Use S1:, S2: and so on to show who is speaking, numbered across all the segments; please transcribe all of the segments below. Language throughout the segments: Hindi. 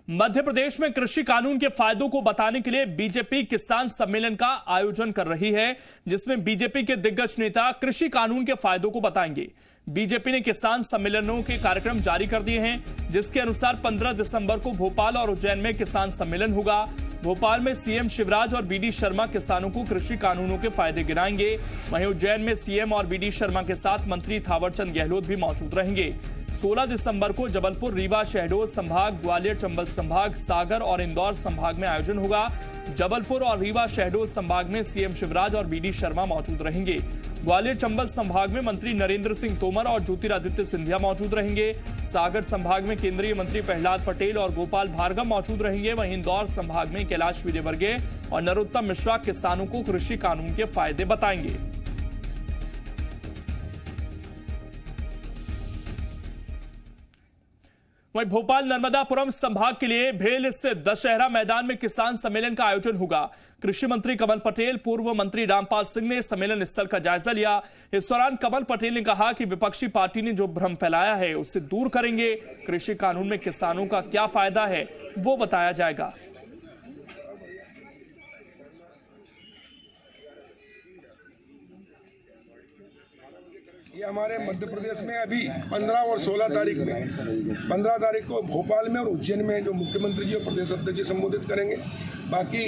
S1: मध्य प्रदेश में कृषि कानून के फायदों को बताने के लिए बीजेपी किसान सम्मेलन का आयोजन कर रही है, जिसमें बीजेपी के दिग्गज नेता कृषि कानून के फायदों को बताएंगे। बीजेपी ने किसान सम्मेलनों के कार्यक्रम जारी कर दिए हैं, जिसके अनुसार 15 दिसंबर को भोपाल और उज्जैन में किसान सम्मेलन होगा। भोपाल में सीएम शिवराज और वीडी शर्मा किसानों को कृषि कानूनों के फायदे गिनाएंगे। वहीं उज्जैन में सीएम और वीडी शर्मा के साथ मंत्री थावरचंद गहलोत भी मौजूद रहेंगे। 16 दिसंबर को जबलपुर, रीवा, शहडोल संभाग, ग्वालियर, चंबल संभाग, सागर और इंदौर संभाग में आयोजन होगा। जबलपुर और रीवा, शहडोल संभाग में सीएम शिवराज और वीडी शर्मा मौजूद रहेंगे। ग्वालियर, चंबल संभाग में मंत्री नरेंद्र सिंह तोमर और ज्योतिरादित्य सिंधिया मौजूद रहेंगे। सागर संभाग में केंद्रीय मंत्री प्रहलाद पटेल और गोपाल भार्गव मौजूद रहेंगे। वहीं इंदौर संभाग में कैलाश विजयवर्गीय और नरोत्तम मिश्रा किसानों को कृषि कानून के फायदे बताएंगे। वहीं भोपाल नर्मदापुरम संभाग के लिए भेल स्थित दशहरा मैदान में किसान सम्मेलन का आयोजन होगा। कृषि मंत्री कमल पटेल, पूर्व मंत्री रामपाल सिंह ने सम्मेलन स्थल का जायजा लिया। इस दौरान कमल पटेल ने कहा कि विपक्षी पार्टी ने जो भ्रम फैलाया है उसे दूर करेंगे। कृषि कानून में किसानों का क्या फायदा है वो बताया जाएगा।
S2: ये हमारे मध्य प्रदेश में अभी 15 और 16 तारीख में 15 तारीख को भोपाल में और उज्जैन में जो मुख्यमंत्री जी और प्रदेश अध्यक्ष जी संबोधित करेंगे। बाकी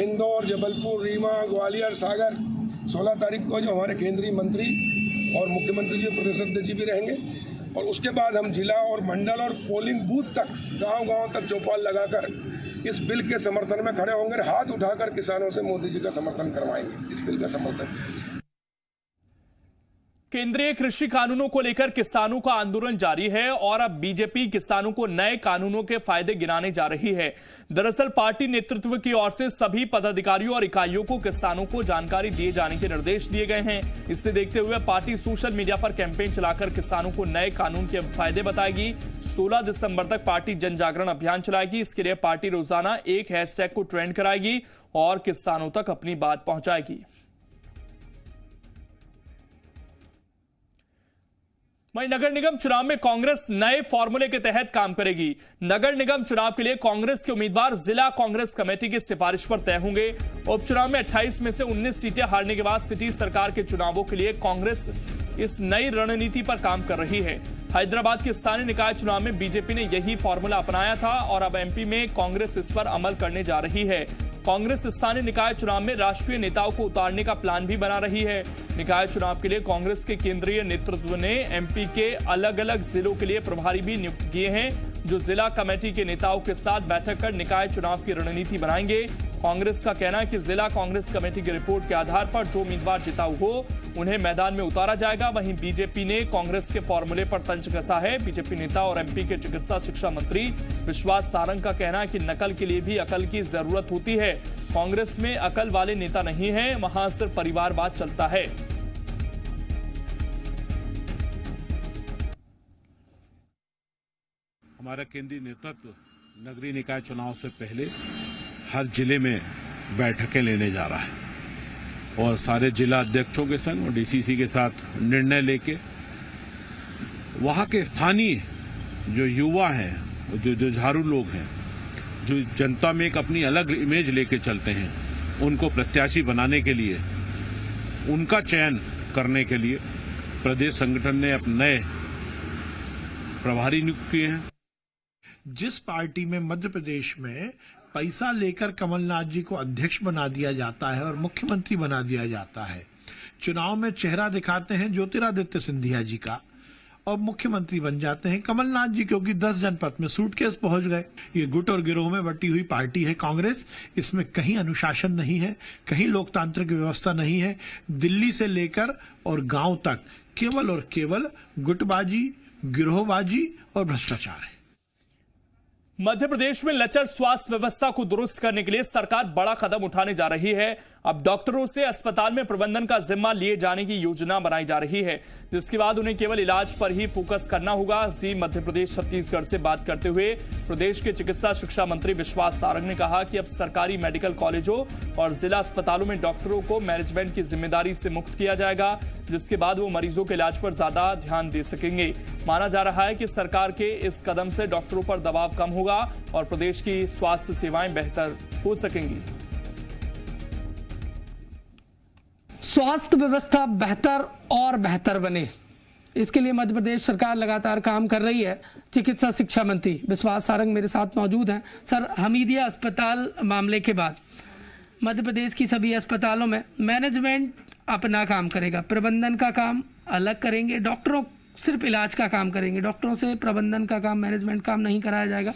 S2: इंदौर, जबलपुर, रीवा, ग्वालियर, सागर 16 तारीख को जो हमारे केंद्रीय मंत्री और मुख्यमंत्री जी और प्रदेश अध्यक्ष जी भी रहेंगे। और उसके बाद हम जिला और मंडल और पोलिंग बूथ तक, गाँव तक चौपाल लगाकर इस बिल के समर्थन में खड़े होंगे। हाथ उठाकर किसानों से मोदी जी का समर्थन करवाएंगे, इस बिल का समर्थन।
S1: केंद्रीय कृषि कानूनों को लेकर किसानों का आंदोलन जारी है और अब बीजेपी किसानों को नए कानूनों के फायदे गिनाने जा रही है। दरअसल पार्टी नेतृत्व की ओर से सभी पदाधिकारियों और इकाइयों को किसानों को जानकारी दिए जाने के निर्देश दिए गए हैं। इसे देखते हुए पार्टी सोशल मीडिया पर कैंपेन चलाकर किसानों को नए कानून के फायदे बताएगी। 16 दिसंबर तक पार्टी जन जागरण अभियान चलाएगी। इसके लिए पार्टी रोजाना एक हैशटैग को ट्रेंड कराएगी और किसानों तक अपनी बात पहुंचाएगी। वहीं नगर निगम चुनाव में कांग्रेस नए फॉर्मूले के तहत काम करेगी। नगर निगम चुनाव के लिए कांग्रेस के उम्मीदवार जिला कांग्रेस कमेटी की सिफारिश पर तय होंगे। उपचुनाव में 28 में से 19 सीटें हारने के बाद सिटी सरकार के चुनावों के लिए कांग्रेस इस नई रणनीति पर काम कर रही है। हैदराबाद के स्थानीय निकाय चुनाव में बीजेपी ने यही फॉर्मूला अपनाया था और अब एमपी में कांग्रेस इस पर अमल करने जा रही है। कांग्रेस स्थानीय निकाय चुनाव में राष्ट्रीय नेताओं को उतारने का प्लान भी बना रही है। निकाय चुनाव के लिए कांग्रेस के केंद्रीय नेतृत्व ने एमपी के अलग अलग जिलों के लिए प्रभारी भी नियुक्त किए हैं, जो जिला कमेटी के नेताओं के साथ बैठक कर निकाय चुनाव की रणनीति बनाएंगे। कांग्रेस का कहना है कि जिला कांग्रेस कमेटी की रिपोर्ट के आधार पर जो उम्मीदवार जिताऊ हो उन्हें मैदान में उतारा जाएगा। वहीं बीजेपी ने कांग्रेस के फॉर्मूले पर तंज कसा है। बीजेपी नेता और एमपी के चिकित्सा शिक्षा मंत्री विश्वास सारंग का कहना है कि नकल के लिए भी अकल की जरूरत होती है। कांग्रेस में अकल वाले नेता नहीं है, वहां सिर्फ परिवारवाद चलता है।
S3: हमारा केंद्रीय नेतृत्व नगरीय निकाय चुनाव से पहले हर जिले में बैठकें लेने जा रहा है और सारे जिला अध्यक्षों के संग और डीसीसी के साथ निर्णय लेके वहां के स्थानीय जो युवा हैं, जो जुझारू लोग हैं, जो जनता में एक अपनी अलग इमेज लेके चलते हैं, उनको प्रत्याशी बनाने के लिए, उनका चयन करने के लिए प्रदेश संगठन ने अपने नए प्रभारी नियुक्त किए हैं।
S4: जिस पार्टी में मध्य प्रदेश में पैसा लेकर कमलनाथ जी को अध्यक्ष बना दिया जाता है और मुख्यमंत्री बना दिया जाता है, चुनाव में चेहरा दिखाते हैं ज्योतिरादित्य सिंधिया जी का और मुख्यमंत्री बन जाते हैं कमलनाथ जी, क्योंकि 10 जनपद में सूटकेस पहुंच गए। ये गुट और गिरोह में बटी हुई पार्टी है कांग्रेस। इसमें कहीं अनुशासन नहीं है, कहीं लोकतांत्रिक व्यवस्था नहीं है। दिल्ली से लेकर और गांव तक केवल और केवल गुटबाजी, गिरोहबाजी और भ्रष्टाचार है।
S1: मध्य प्रदेश में लचर स्वास्थ्य व्यवस्था को दुरुस्त करने के लिए सरकार बड़ा कदम उठाने जा रही है। अब डॉक्टरों से अस्पताल में प्रबंधन का जिम्मा लिए जाने की योजना बनाई जा रही है, जिसके बाद उन्हें केवल इलाज पर ही फोकस करना होगा। जी मध्य प्रदेश छत्तीसगढ़ से बात करते हुए प्रदेश के चिकित्सा शिक्षा मंत्री विश्वास सारंग ने कहा कि अब सरकारी मेडिकल कॉलेजों और जिला अस्पतालों में डॉक्टरों को मैनेजमेंट की जिम्मेदारी से मुक्त किया जाएगा, जिसके बाद वो मरीजों के इलाज पर ज्यादा ध्यान दे सकेंगे। माना जा रहा है कि सरकार के इस कदम से डॉक्टरों पर दबाव कम होगा। होगा और प्रदेश की स्वास्थ्य सेवाएं बेहतर हो सकेंगी।
S5: स्वास्थ्य व्यवस्था बेहतर और बेहतर बने, इसके लिए मध्य प्रदेश सरकार लगातार काम कर रही है। चिकित्सा शिक्षा मंत्री विश्वास सारंग मेरे साथ मौजूद हैं। सर, हमीदिया अस्पताल मामले के बाद मध्य प्रदेश की सभी अस्पतालों में मैनेजमेंट अपना काम करेगा, प्रबंधन का काम अलग करेंगे, डॉक्टरों सिर्फ इलाज का काम करेंगे, डॉक्टरों से प्रबंधन का काम, मैनेजमेंट काम नहीं कराया जाएगा।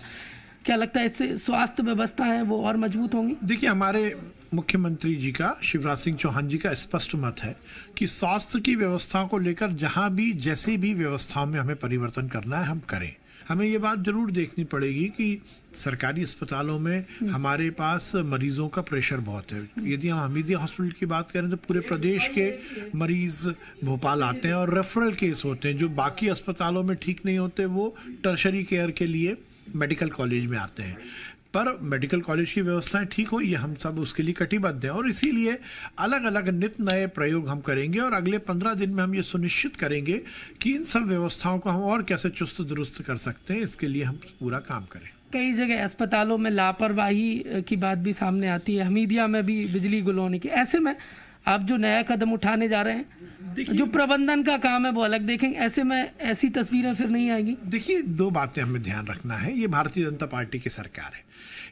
S5: क्या लगता है इससे स्वास्थ्य व्यवस्था है वो और मजबूत होंगी?
S4: देखिए, हमारे मुख्यमंत्री जी का, शिवराज सिंह चौहान जी का स्पष्ट मत है कि स्वास्थ्य की व्यवस्था को लेकर जहां भी जैसे भी व्यवस्थाओं में हमें परिवर्तन करना है हम करें। हमें ये बात जरूर देखनी पड़ेगी कि सरकारी अस्पतालों में हमारे पास मरीजों का प्रेशर बहुत है। यदि हम हमीदिया हॉस्पिटल की बात करें तो पूरे प्रदेश के मरीज भोपाल आते हैं और रेफरल केस होते हैं। जो बाकी अस्पतालों में ठीक नहीं होते वो टर्शरी केयर के लिए मेडिकल कॉलेज में आते हैं। पर मेडिकल कॉलेज की व्यवस्थाएं ठीक हो, ये हम सब उसके लिए कटिबद्ध हैं और इसीलिए अलग अलग नित नए प्रयोग हम करेंगे और अगले 15 दिन में हम ये सुनिश्चित करेंगे कि इन सब व्यवस्थाओं को हम और कैसे चुस्त दुरुस्त कर सकते हैं, इसके लिए हम पूरा काम करें।
S5: कई जगह अस्पतालों में लापरवाही की बात भी सामने आती है, हमीदिया में भी बिजली गुल होने की। ऐसे में आप जो नया कदम उठाने जा रहे हैं, जो प्रबंधन का काम है वो अलग देखेंगे, ऐसे में ऐसी तस्वीरें फिर नहीं आएगी।
S4: देखिए, 2 बातें हमें ध्यान रखना है। ये भारतीय जनता पार्टी की सरकार है,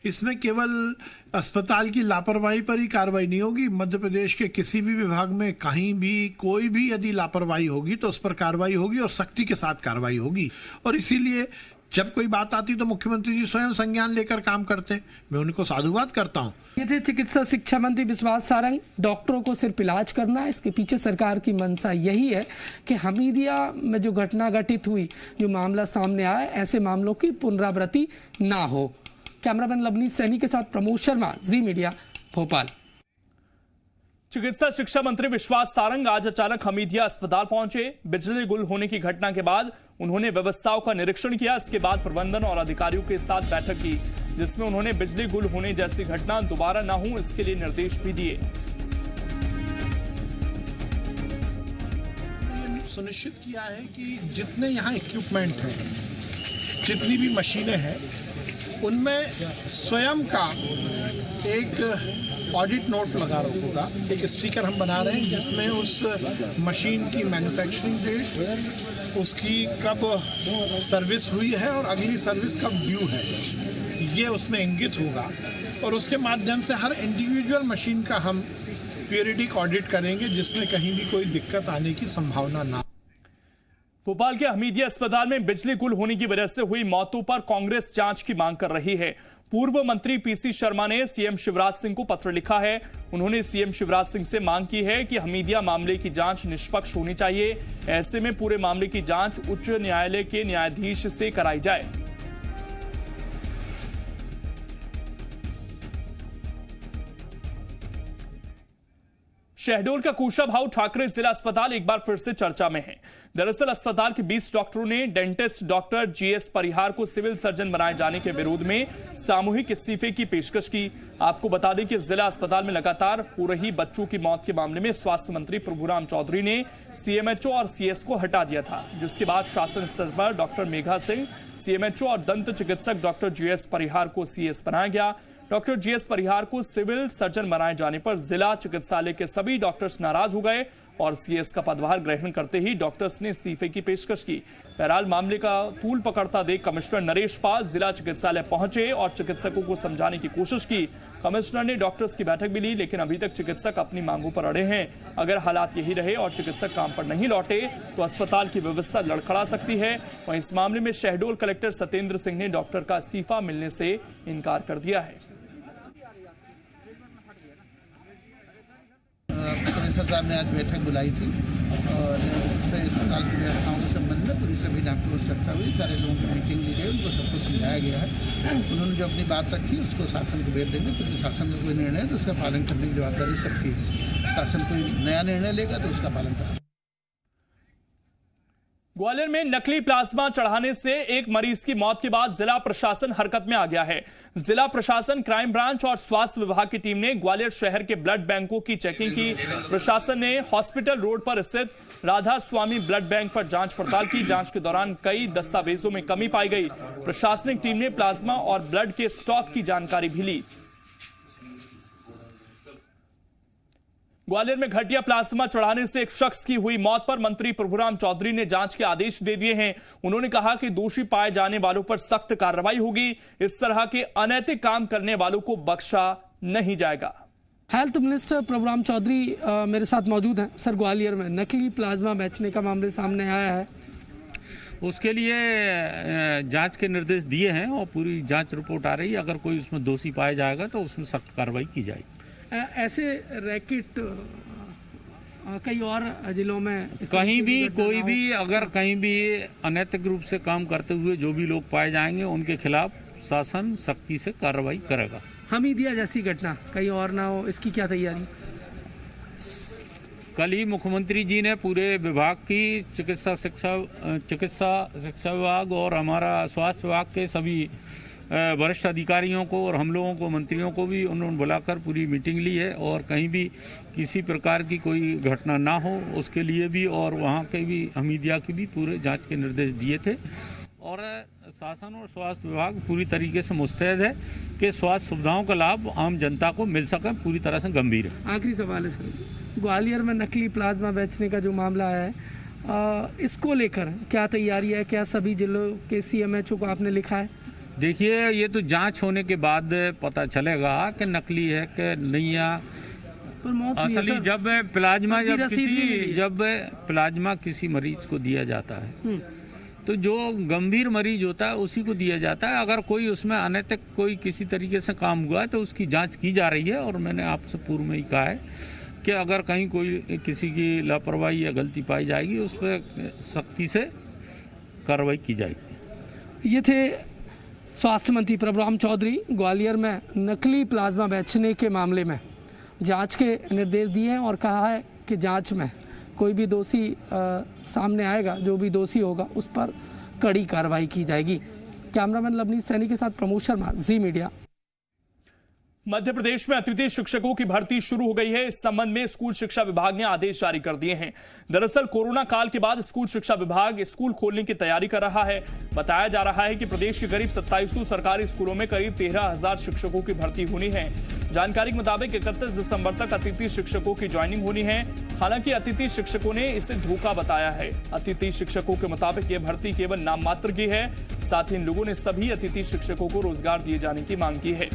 S4: इसमें केवल अस्पताल की लापरवाही पर ही कार्रवाई नहीं होगी। मध्य प्रदेश के किसी भी विभाग में कहीं भी कोई भी यदि लापरवाही होगी तो उस पर कार्रवाई होगी और सख्ती के साथ कार्रवाई होगी। और इसीलिए जब कोई बात आती तो मुख्यमंत्री जी स्वयं संज्ञान लेकर काम करते हैं। मैं उनको साधुवाद करता हूँ।
S5: ये थे चिकित्सा शिक्षा मंत्री विश्वास सारंग। डॉक्टरों को सिर्फ इलाज करना है, इसके पीछे सरकार की मंशा यही है कि हमीदिया में जो घटना घटित हुई, जो मामला सामने आया, ऐसे मामलों की पुनरावृत्ति ना हो। कैमरामैन लवनीत सैनी के साथ प्रमोद शर्मा, जी मीडिया, भोपाल।
S1: चिकित्सा शिक्षा मंत्री विश्वास सारंग आज अचानक हमीदिया अस्पताल पहुंचे। बिजली गुल होने की घटना के बाद उन्होंने व्यवस्थाओं का निरीक्षण किया। इसके बाद प्रबंधन और अधिकारियों के साथ बैठक की, जिसमें उन्होंने बिजली गुल होने जैसी घटना दोबारा ना हो, इसके लिए निर्देश भी दिए।
S4: सुनिश्चित किया है कि जितने यहाँ इक्विपमेंट हैं, जितनी भी मशीनें हैं, उनमें स्वयं का एक ऑडिट नोट लगा होगा। एक स्टिकर हम बना रहे हैं जिसमें उस मशीन की मैन्युफैक्चरिंग डेट, उसकी कब सर्विस हुई है और अगली सर्विस कब ड्यू है, ये उसमें इंगित होगा। और उसके माध्यम से हर इंडिविजुअल मशीन का हम पीरियडिक ऑडिट करेंगे, जिसमें कहीं भी कोई दिक्कत आने की संभावना ना।
S1: भोपाल के हमीदिया अस्पताल में बिजली गुल होने की वजह से हुई मौतों पर कांग्रेस जांच की मांग कर रही है। पूर्व मंत्री पीसी शर्मा ने सीएम शिवराज सिंह को पत्र लिखा है। उन्होंने सीएम शिवराज सिंह से मांग की है कि हमीदिया मामले की जांच निष्पक्ष होनी चाहिए। ऐसे में पूरे मामले की जांच उच्च न्यायालय के न्यायाधीश से कराई जाए। शहडोल का कुशाभाऊ ठाकरे जिला अस्पताल एक बार फिर से चर्चा में है। दरअसल अस्पताल के 20 डॉक्टरों ने डेंटिस्ट डॉक्टर जीएस परिहार को सिविल सर्जन बनाए जाने के विरोध में सामूहिक इस्तीफे की पेशकश की। आपको बता दें कि जिला अस्पताल में लगातार हो रही बच्चों की मौत के मामले में स्वास्थ्य मंत्री प्रभुराम चौधरी ने सीएमएचओ और सीएस को हटा दिया था, जिसके बाद शासन स्तर पर डॉक्टर मेघा सिंह सीएमएचओ और दंत चिकित्सक डॉक्टर जीएस परिहार को सीएस बनाया गया। डॉक्टर जीएस परिहार को सिविल सर्जन बनाए जाने पर जिला चिकित्सालय के सभी डॉक्टर्स नाराज हो गए और सीएस का पदभार ग्रहण करते ही डॉक्टर्स ने इस्तीफे की पेशकश की। बहरहाल मामले का तूल पकड़ता देख कमिश्नर नरेश पाल जिला चिकित्सालय पहुंचे और चिकित्सकों को समझाने की कोशिश की। कमिश्नर ने डॉक्टर्स की बैठक भी ली, लेकिन अभी तक चिकित्सक अपनी मांगों पर अड़े हैं। अगर हालात यही रहे और चिकित्सक काम पर नहीं लौटे तो अस्पताल की व्यवस्था लड़खड़ा सकती है। वहीं इस मामले में शहडोल कलेक्टर सत्येंद्र सिंह ने डॉक्टर का इस्तीफा मिलने से इनकार कर दिया है।
S6: प्रोफेसर साहब ने आज बैठक बुलाई थी और अस्पताल की व्यवस्थाओं के संबंध में पूरी सभी डॉक्टरों से चर्चा हुई, सारे लोगों की मीटिंग ली गई, उनको सबको समझाया गया है। उन्होंने जो अपनी बात रखी उसको शासन को भेज देंगे, क्योंकि शासन का कोई निर्णय है तो उसका पालन करने की जवाबदारी सबकी है। शासन कोई नया निर्णय लेगा तो उसका पालन करेगा।
S1: ग्वालियर में नकली प्लाज्मा चढ़ाने से एक मरीज की मौत के बाद जिला प्रशासन हरकत में आ गया है। जिला प्रशासन, क्राइम ब्रांच और स्वास्थ्य विभाग की टीम ने ग्वालियर शहर के ब्लड बैंकों की चेकिंग की। प्रशासन ने हॉस्पिटल रोड पर स्थित राधा स्वामी ब्लड बैंक पर जांच पड़ताल की। जांच के दौरान कई दस्तावेजों में कमी पाई गई। प्रशासनिक टीम ने प्लाज्मा और ब्लड के स्टॉक की जानकारी भी ली। ग्वालियर में घटिया प्लाज्मा चढ़ाने से एक शख्स की हुई मौत पर मंत्री प्रभुराम चौधरी ने जांच के आदेश दे दिए हैं। उन्होंने कहा कि दोषी पाए जाने वालों पर सख्त कार्रवाई होगी। इस तरह के अनैतिक काम करने वालों को बख्शा नहीं जाएगा।
S5: हेल्थ मिनिस्टर प्रभुराम चौधरी मेरे साथ मौजूद हैं। सर, ग्वालियर में नकली प्लाज्मा बेचने का मामले सामने आया है,
S7: उसके लिए जांच के निर्देश दिए हैं और पूरी जांच रिपोर्ट आ रही है। अगर कोई उसमें दोषी पाया जाएगा तो उसमें सख्त कार्रवाई की जाएगी।
S5: ऐसे रैकेट कई और जिलों में
S7: कहीं भी कोई भी अगर कहीं भी अनैतिक रूप से काम करते हुए जो भी लोग पाए जाएंगे उनके खिलाफ शासन सख्ती से कार्रवाई करेगा।
S5: हमीदिया जैसी घटना कहीं और ना हो, इसकी क्या तैयारी?
S7: कल ही मुख्यमंत्री जी ने पूरे विभाग की चिकित्सा शिक्षा विभाग और हमारा स्वास्थ्य विभाग के सभी वरिष्ठ अधिकारियों को और हम लोगों को मंत्रियों को भी उन्होंने बुलाकर पूरी मीटिंग ली है और कहीं भी किसी प्रकार की कोई घटना ना हो उसके लिए भी और वहाँ के भी हमीदिया की भी पूरे जांच के निर्देश दिए थे। और शासन और स्वास्थ्य विभाग पूरी तरीके से मुस्तैद है कि स्वास्थ्य सुविधाओं का लाभ आम जनता को मिल सके, पूरी तरह से गंभीर है।
S5: आखिरी सवाल है सर, ग्वालियर में नकली प्लाज्मा बेचने का जो मामला है इसको लेकर क्या तैयारी है? क्या सभी जिलों के CMHO को आपने लिखा है?
S7: देखिए, ये तो जांच होने के बाद पता चलेगा कि नकली है कि नहीं है। असली जब प्लाज्मा किसी मरीज को दिया जाता है तो जो गंभीर मरीज होता है उसी को दिया जाता है। अगर कोई उसमें अनैतिक कोई किसी तरीके से काम हुआ है तो उसकी जांच की जा रही है। और मैंने आपसे पूर्व में ही कहा है कि अगर कहीं कोई किसी की लापरवाही या गलती पाई जाएगी उस पर सख्ती से कार्रवाई की जाएगी।
S5: ये थे स्वास्थ्य मंत्री प्रभुराम चौधरी। ग्वालियर में नकली प्लाज्मा बेचने के मामले में जांच के निर्देश दिए हैं और कहा है कि जांच में कोई भी दोषी सामने आएगा, जो भी दोषी होगा उस पर कड़ी कार्रवाई की जाएगी। कैमरामैन लवनीत सैनी के साथ प्रमोद शर्मा, जी मीडिया।
S1: मध्य प्रदेश में अतिथि शिक्षकों की भर्ती शुरू हो गई है। इस संबंध में स्कूल शिक्षा विभाग ने आदेश जारी कर दिए हैं। दरअसल कोरोना काल के बाद स्कूल शिक्षा विभाग स्कूल खोलने की तैयारी कर रहा है। बताया जा रहा है कि प्रदेश के करीब 2700 सरकारी स्कूलों में करीब 13,000 शिक्षकों की भर्ती होनी है। जानकारी के मुताबिक 31 दिसंबर तक अतिथि शिक्षकों की ज्वाइनिंग होनी है। हालांकि अतिथि शिक्षकों ने इसे धोखा बताया है। अतिथि शिक्षकों के मुताबिक यह भर्ती केवल नाम मात्र की है। साथ ही इन लोगों ने सभी अतिथि शिक्षकों को रोजगार दिए जाने की मांग की है।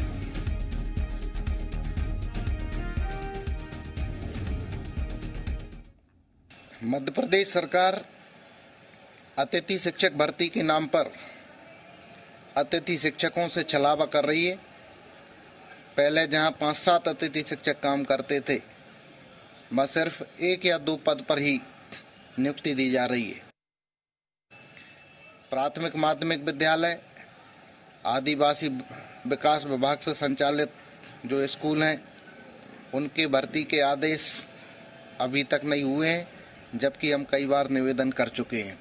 S8: मध्य प्रदेश सरकार अतिथि शिक्षक भर्ती के नाम पर अतिथि शिक्षकों से छलावा कर रही है। पहले जहां 5-7 अतिथि शिक्षक काम करते थे, वह सिर्फ 1 या 2 पद पर ही नियुक्ति दी जा रही है। प्राथमिक माध्यमिक विद्यालय, आदिवासी विकास विभाग से संचालित जो स्कूल हैं, उनके भर्ती के आदेश अभी तक नहीं हुए हैं, जबकि हम कई बार निवेदन कर चुके हैं।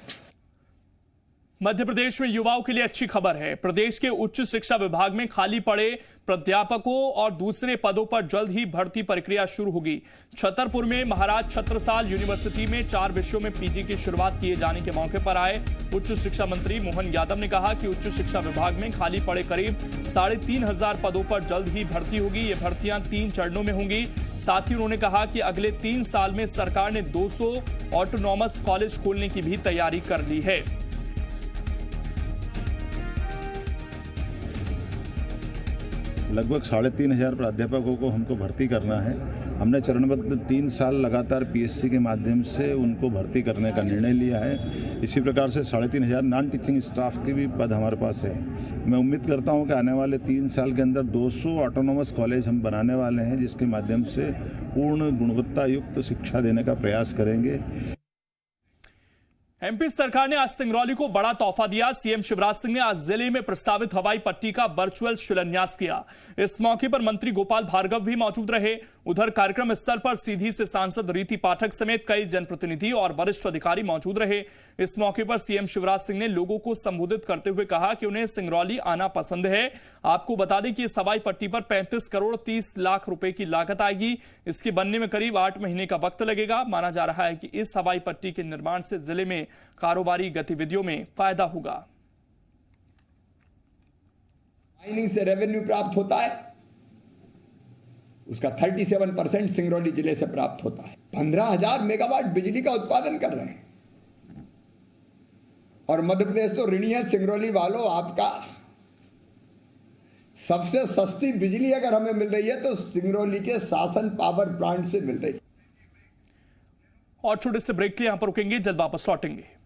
S1: मध्य प्रदेश में युवाओं के लिए अच्छी खबर है। प्रदेश के उच्च शिक्षा विभाग में खाली पड़े प्राध्यापकों और दूसरे पदों पर जल्द ही भर्ती प्रक्रिया शुरू होगी। छतरपुर में महाराज छत्रसाल यूनिवर्सिटी में 4 विषयों में पीजी की शुरुआत किए जाने के मौके पर आए उच्च शिक्षा मंत्री मोहन यादव ने कहा कि उच्च शिक्षा विभाग में खाली पड़े करीब 3,500 पदों पर जल्द ही भर्ती होगी। ये भर्तियां 3 चरणों में होंगी। साथ ही उन्होंने कहा कि अगले 3 साल में सरकार ने 200 ऑटोनॉमस कॉलेज खोलने की भी तैयारी कर ली है।
S9: लगभग 3,500 प्राध्यापकों को हमको भर्ती करना है। हमने चरणबद्ध 3 साल लगातार PSC के माध्यम से उनको भर्ती करने का निर्णय लिया है। इसी प्रकार से 3,500 नॉन टीचिंग स्टाफ के भी पद हमारे पास है। मैं उम्मीद करता हूं कि आने वाले 3 साल के अंदर 200 ऑटोनॉमस कॉलेज हम बनाने वाले हैं, जिसके माध्यम से पूर्ण गुणवत्ता युक्त शिक्षा देने का प्रयास करेंगे।
S1: एमपी सरकार ने आज सिंगरौली को बड़ा तोहफा दिया। सीएम शिवराज सिंह ने आज जिले में प्रस्तावित हवाई पट्टी का वर्चुअल शिलान्यास किया। इस मौके पर मंत्री गोपाल भार्गव भी मौजूद रहे। उधर कार्यक्रम स्थल पर सीधी से सांसद रीति पाठक समेत कई जनप्रतिनिधि और वरिष्ठ अधिकारी मौजूद रहे। इस मौके पर सीएम शिवराज सिंह ने लोगों को संबोधित करते हुए कहा कि उन्हें सिंगरौली आना पसंद है। आपको बता दें कि इस हवाई पट्टी पर 35 करोड़ 30 लाख रुपए की लागत आएगी। इसके बनने में करीब 8 महीने का वक्त लगेगा। माना जा रहा है कि इस हवाई पट्टी के निर्माण से जिले में कारोबारी गतिविधियों में फायदा होगा।
S10: माइनिंग से रेवेन्यू प्राप्त होता है, उसका 37% सिंगरौली जिले से प्राप्त होता है। 15,000 मेगावाट बिजली का उत्पादन कर रहे हैं और मध्य प्रदेश तो ऋणी है। सिंगरौली वालों, आपका सबसे सस्ती बिजली अगर हमें मिल रही है तो सिंगरौली के शासन पावर प्लांट से मिल रही है।
S1: और छोटे से ब्रेक के लिए यहां पर रुकेंगे, जल्द वापस लौटेंगे।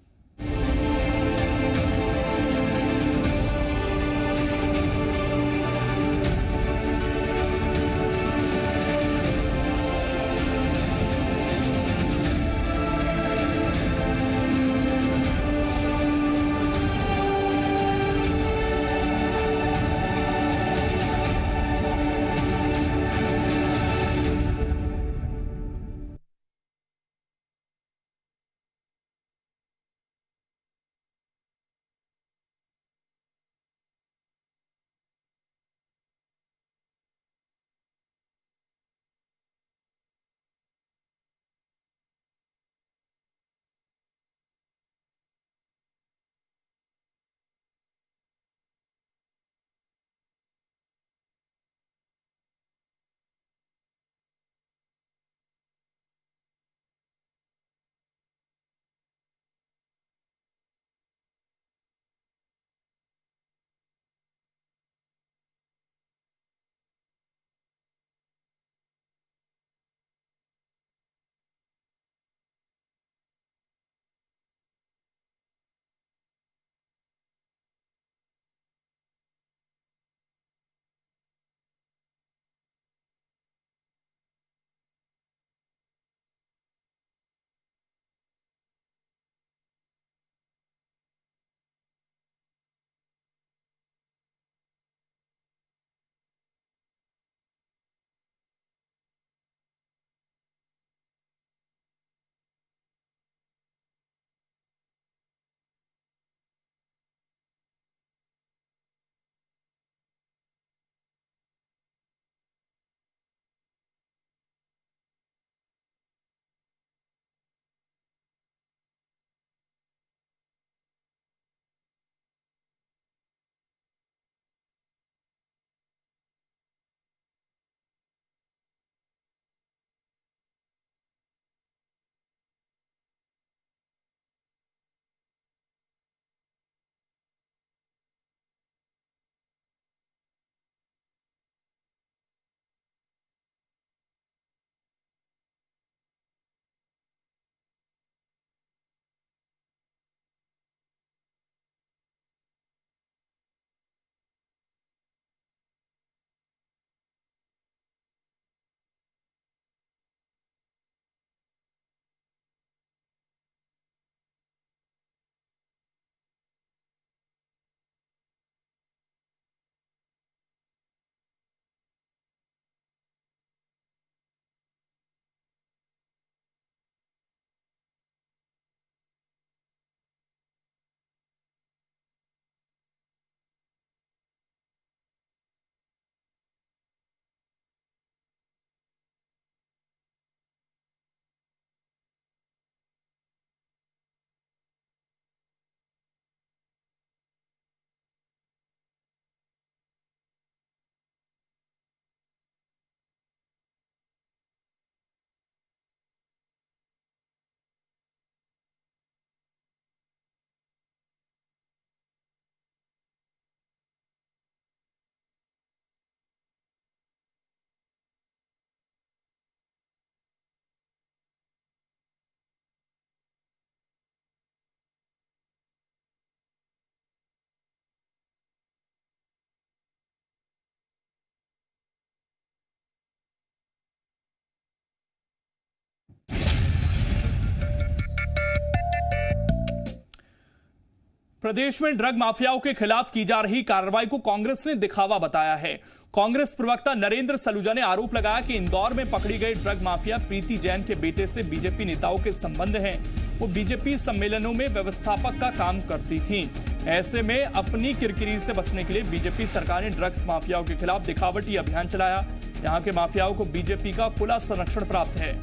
S1: प्रदेश में ड्रग माफियाओं के खिलाफ की जा रही कार्रवाई को कांग्रेस ने दिखावा बताया है। कांग्रेस प्रवक्ता नरेंद्र सलूजा ने आरोप लगाया कि इंदौर में पकड़ी गई ड्रग माफिया प्रीति जैन के बेटे से बीजेपी नेताओं के संबंध हैं। वो बीजेपी सम्मेलनों में व्यवस्थापक का काम करती थीं। ऐसे में अपनी किरकिरी से बचने के लिए बीजेपी सरकार ने ड्रग्स माफियाओं के खिलाफ दिखावटी अभियान चलाया। यहाँ के माफियाओं को बीजेपी का खुला संरक्षण प्राप्त है।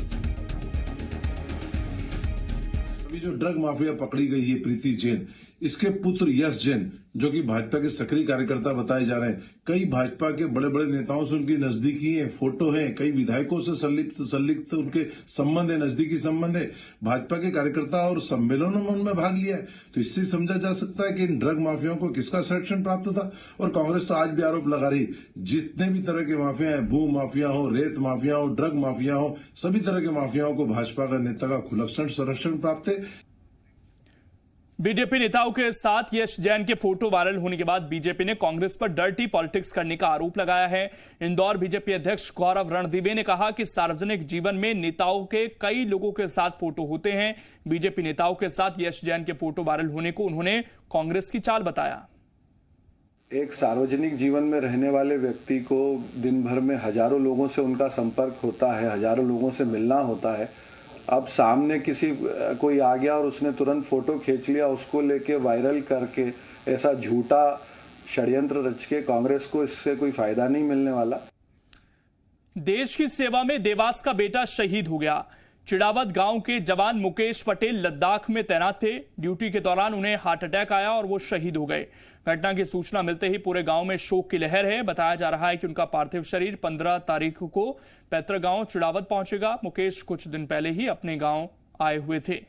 S11: अभी जो ड्रग माफिया पकड़ी गई है प्रीति जैन, इसके पुत्र यश जैन जो कि भाजपा के सक्रिय कार्यकर्ता बताए जा रहे हैं, कई भाजपा के बड़े बड़े नेताओं से उनकी नजदीकी है, फोटो है, कई विधायकों से संलिप्त उनके संबंध है, नजदीकी संबंध है। भाजपा के कार्यकर्ता और सम्मेलनों में उनमें भाग लिया है, तो इससे समझा जा सकता है कि इन ड्रग माफियाओं को किसका संरक्षण प्राप्त था। और कांग्रेस तो आज भी आरोप लगा रही, जितने भी तरह के माफिया है, भू माफिया हो, रेत माफिया हो, ड्रग माफिया हो, सभी तरह के माफियाओं को भाजपा का नेता का खुला संरक्षण प्राप्त है।
S1: बीजेपी नेताओं के साथ यश जैन के फोटो वायरल होने के बाद बीजेपी ने कांग्रेस पर डर्टी पॉलिटिक्स करने का आरोप लगाया है। इंदौर बीजेपी अध्यक्ष गौरव रणदीवे ने कहा कि सार्वजनिक जीवन में नेताओं के कई लोगों के साथ फोटो होते हैं। बीजेपी नेताओं के साथ यश जैन के फोटो वायरल होने को उन्होंने कांग्रेस की चाल बताया।
S12: एक सार्वजनिक जीवन में रहने वाले व्यक्ति को दिन भर में हजारों लोगों से उनका संपर्क होता है, हजारों लोगों से मिलना होता है। अब सामने कोई आ गया और उसने तुरंत फोटो खींच लिया, उसको लेके वायरल करके ऐसा झूठा षड्यंत्र रच के कांग्रेस को इससे कोई फायदा नहीं मिलने वाला।
S1: देश की सेवा में देवास का बेटा शहीद हो गया। चिड़ावत गांव के जवान मुकेश पटेल लद्दाख में तैनात थे। ड्यूटी के दौरान उन्हें हार्ट अटैक आया और वो शहीद हो गए। घटना की सूचना मिलते ही पूरे गांव में शोक की लहर है। बताया जा रहा है कि उनका पार्थिव शरीर 15 तारीख को पैतृक गांव चिड़ावत पहुंचेगा। मुकेश कुछ दिन पहले ही अपने गांव आए हुए थे।